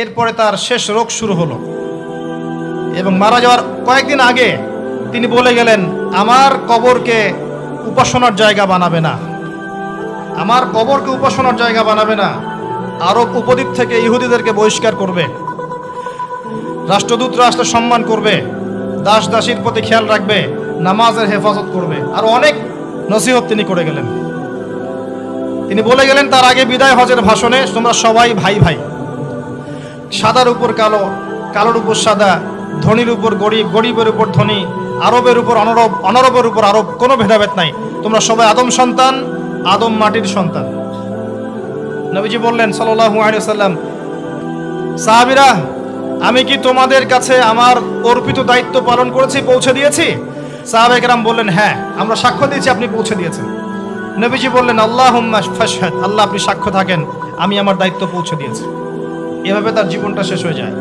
এরপরে তার শেষ রোগ শুরু হলো এবং মারা যাওয়ার কয়েকদিন আগে তিনি বলে গেলেন, আমার কবরকে উপাসনার জায়গা বানাবে না, আমার কবরকে উপাসনার জায়গা বানাবে না। আরব উপদ্বীপ থেকে ইহুদিদেরকে বহিষ্কার করবে, রাষ্ট্রদূতরা আসলে সম্মান করবে, দাস দাসীর প্রতি খেয়াল রাখবে, নামাজের হেফাজত করবে। আর অনেক নসিহত তিনি করে গেলেন। তিনি বলে গেলেন তার আগে বিদায় হজের ভাষণে, তোমরা সবাই ভাই ভাই, সাদার উপর কালো, কালোর উপর সাদা, ধনীর উপর গরিব, গরিবের উপর ধনী, আরবের উপর অনরব, অনরবের উপর আরব, কোনো ভেদাভেদ নাই। তোমরা সবাই আদম সন্তান, আদম মাটির সন্তান। নবীজি বললেন সাল্লাল্লাহু আলাইহি ওয়াসাল্লাম, সাহাবীরা, আমি কি তোমাদের কাছে আমার অর্পিত দায়িত্ব পালন করেছি, পৌঁছে দিয়েছি? সাহাবায়ে কেরাম বললেন, হ্যাঁ, আমরা সাক্ষ্য দিয়েছি আপনি পৌঁছে দিয়েছেন। নবীজি বললেন, আল্লাহুম্মা ফাশহাদ, আল্লাহ আপনি সাক্ষ্য থাকেন আমি আমার দায়িত্ব পৌঁছে দিয়েছি। এভাবে তার জীবনটা শেষ হয়ে যায়।